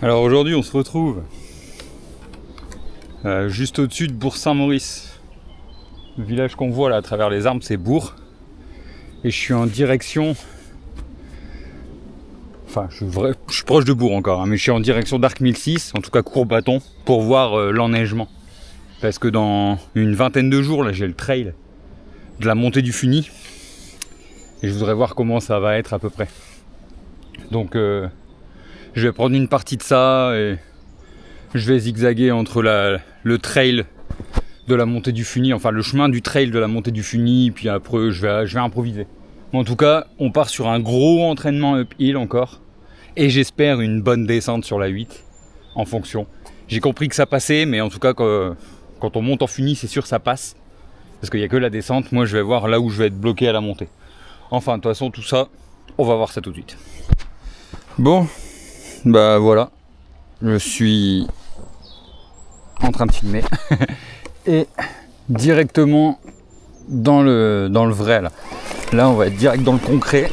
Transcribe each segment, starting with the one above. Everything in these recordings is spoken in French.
Alors aujourd'hui on se retrouve juste au-dessus de Bourg-Saint-Maurice. Le village qu'on voit là à travers les arbres, c'est Bourg. Et je suis en direction... Enfin je suis proche de Bourg encore, hein, mais je suis en direction d'Arc 1006, en tout cas Courbaton, pour voir l'enneigement. Parce que dans une vingtaine de jours là j'ai le trail de la montée du Funis. Et je voudrais voir comment ça va être à peu près. Donc je vais prendre une partie de ça et je vais zigzaguer entre le trail de la montée du Funis, enfin le chemin du trail de la montée du Funis, puis après je vais improviser. Mais en tout cas, on part sur un gros entraînement uphill encore, et j'espère une bonne descente sur la 8, en fonction. J'ai compris que ça passait, mais en tout cas, quand on monte en Funis, c'est sûr que ça passe, parce qu'il n'y a que la descente. Moi je vais voir là où je vais être bloqué à la montée. Enfin, de toute façon, tout ça, on va voir ça tout de suite. Bon, bah voilà, je suis en train de filmer et directement dans le vrai là. Là, on va être direct dans le concret.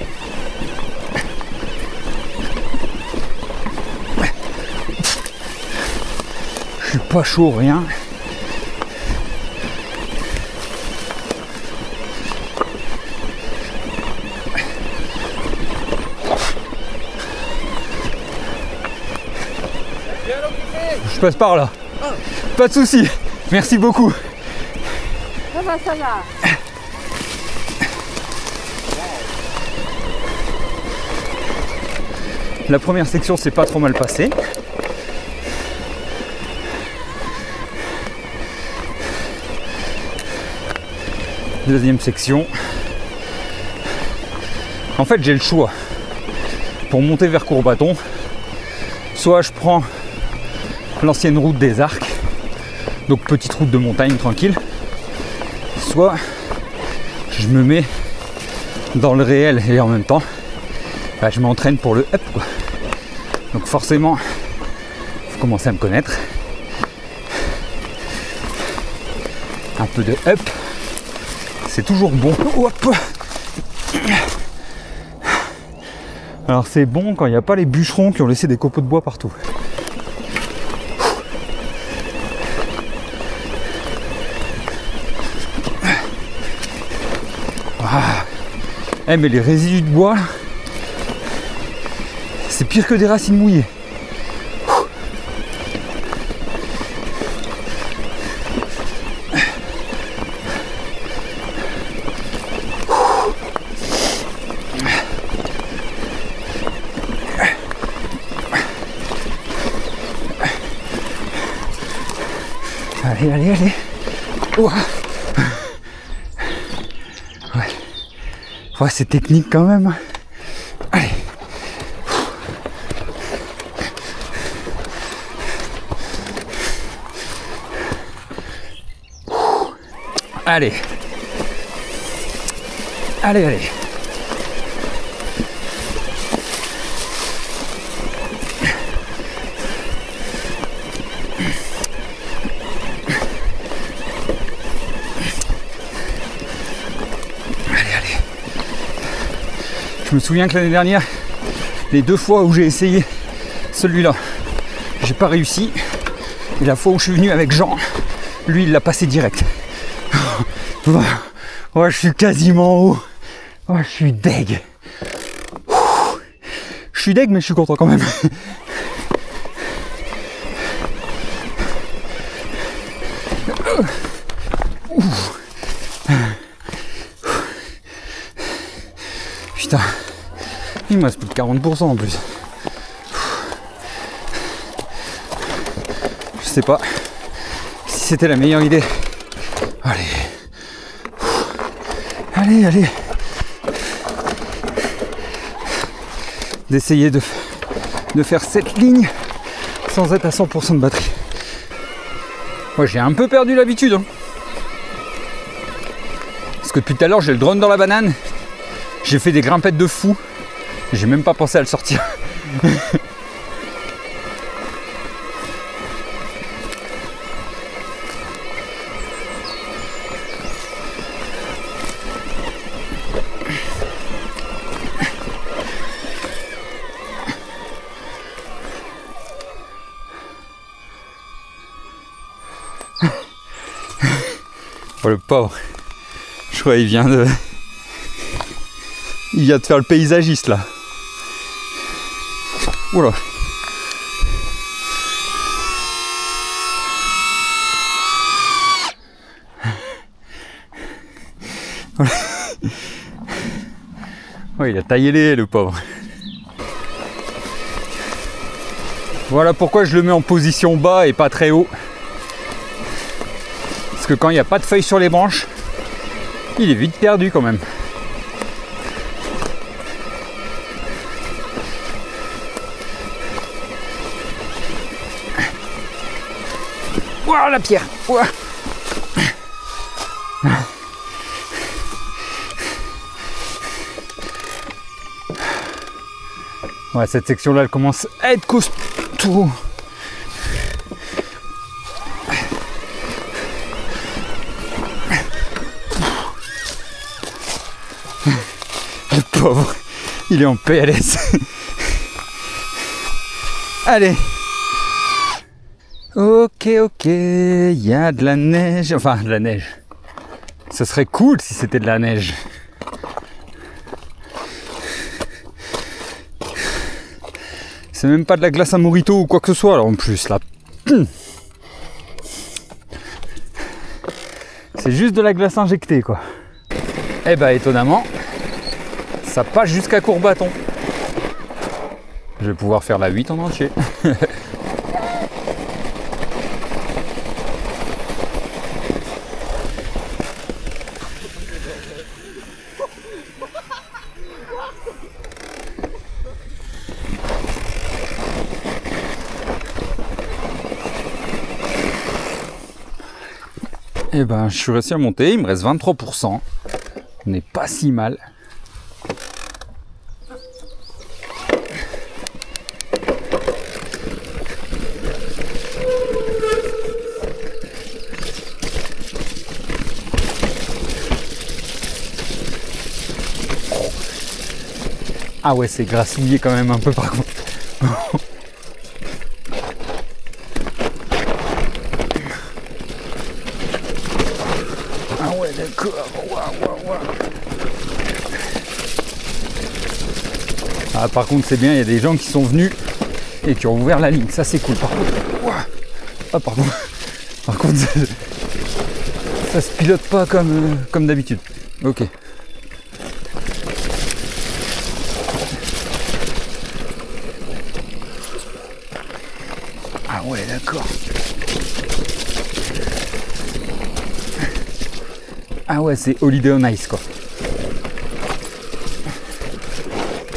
Je suis pas chaud, rien. Je passe par là. Pas de soucis. Merci beaucoup. Ça va, ça va. La première section s'est pas trop mal passée. Deuxième section. En fait, j'ai le choix. Pour monter vers Courbaton, soit je prends l'ancienne route des Arcs, donc petite route de montagne tranquille, soit je me mets dans le réel et en même temps bah, je m'entraîne pour le up quoi. Donc forcément faut commencer à me connaître, un peu de up c'est toujours bon. Hop. Alors c'est bon quand il n'y a pas les bûcherons qui ont laissé des copeaux de bois partout. Ah. Eh mais les résidus de bois, c'est pire que des racines mouillées. Allez, allez, allez. Ouah. Ouais, c'est technique quand même. Allez. Allez. Allez, allez. Je me souviens que l'année dernière, les 2 fois où j'ai essayé celui-là, j'ai pas réussi. Et la fois où je suis venu avec Jean, lui il l'a passé direct. Oh, je suis quasiment haut. Oh, je suis deg. Je suis deg mais je suis content quand même. Putain, il me reste plus de 40% en plus. Je sais pas si c'était la meilleure idée. Allez. Allez, allez. D'essayer de faire cette ligne sans être à 100% de batterie. Moi j'ai un peu perdu l'habitude. Hein. Parce que depuis tout à l'heure j'ai le drone dans la banane. J'ai fait des grimpettes de fou. J'ai même pas pensé à le sortir. Oh le pauvre. Je crois qu'il vient de... Il vient de faire le paysagiste là. Oula. Ouais, il a taillé les haies, le pauvre. Voilà pourquoi je le mets en position bas et pas très haut. Parce que quand il n'y a pas de feuilles sur les branches, il est vite perdu quand même. Ouah, la pierre. Ouah. Ouais, cette section-là, elle commence à être costaud. Le pauvre, il est en PLS. Allez. Ok, il y a de la neige. Enfin, de la neige. Ce serait cool si c'était de la neige. C'est même pas de la glace à mojito ou quoi que ce soit, alors en plus, là. C'est juste de la glace injectée, quoi. Eh ben, étonnamment, ça passe jusqu'à Courbaton. Je vais pouvoir faire la 8 en entier. Et ben, je suis réussi à monter, il me reste 23%. On n'est pas si mal. Ah ouais, c'est grassouillé quand même un peu par contre. Ah ouais, d'accord. Waouh. Ah, par contre, c'est bien, il y a des gens qui sont venus et qui ont ouvert la ligne. Ça, c'est cool. Par contre, ah, pardon. Par contre, ça se pilote pas comme d'habitude. Ok. Ah ouais, d'accord. Ah ouais, c'est Holiday on Ice, quoi.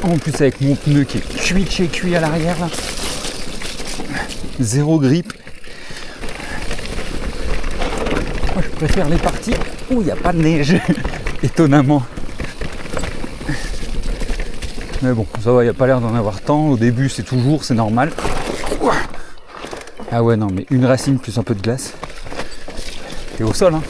En plus, avec mon pneu qui est cuit de chez cuit à l'arrière, là. Zéro grippe. Moi, je préfère les parties où il n'y a pas de neige. Étonnamment. Mais bon, ça va, il n'y a pas l'air d'en avoir tant. Au début, c'est normal. Ah ouais, non, mais une racine plus un peu de glace. Et au sol, hein.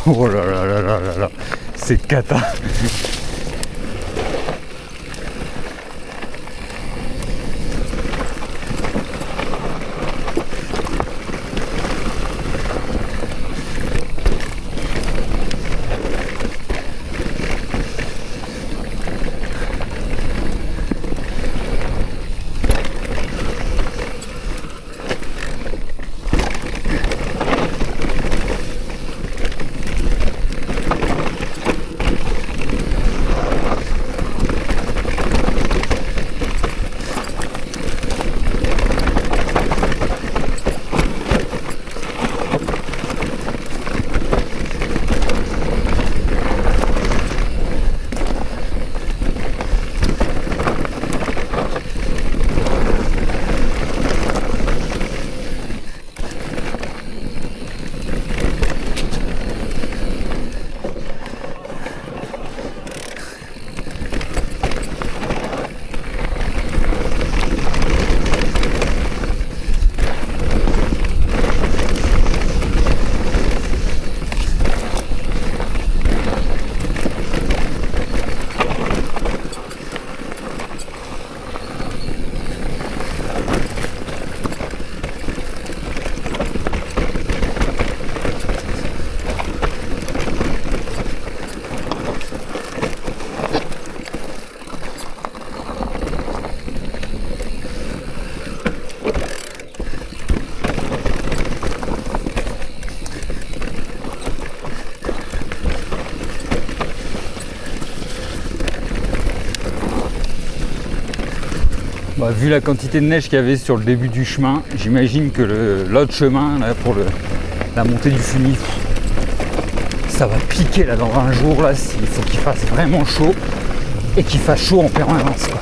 Oh là là là là là là, c'est cata. Bah, vu la quantité de neige qu'il y avait sur le début du chemin, j'imagine que l'autre chemin là, pour la montée du Funis, ça va piquer là dans un jour là, il faut qu'il fasse vraiment chaud et qu'il fasse chaud en permanence quoi.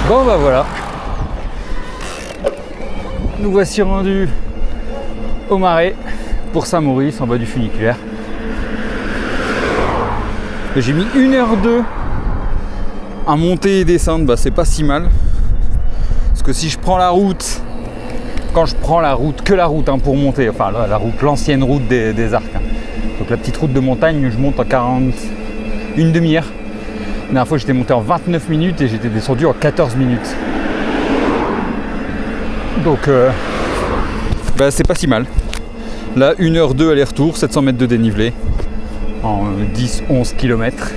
Bon bah voilà, nous voici rendus au Marais pour Saint-Maurice en bas du funiculaire. J'ai mis 1h02 à monter et descendre, bah c'est pas si mal. Parce que si je prends la route, quand je prends la route, que la route pour monter, enfin la route, l'ancienne route des Arcs, donc la petite route de montagne, je monte en 40, une demi-heure. La dernière fois j'étais monté en 29 minutes et j'étais descendu en 14 minutes. Donc c'est pas si mal. Là 1h02 aller-retour, 700 mètres de dénivelé en 10-11 km.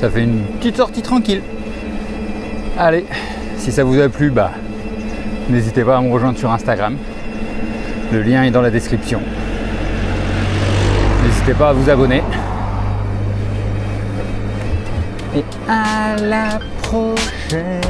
Ça fait une petite sortie tranquille. Allez, si ça vous a plu, n'hésitez pas à me rejoindre sur Instagram. Le lien est dans la description. N'hésitez pas à vous abonner. Et à la prochaine.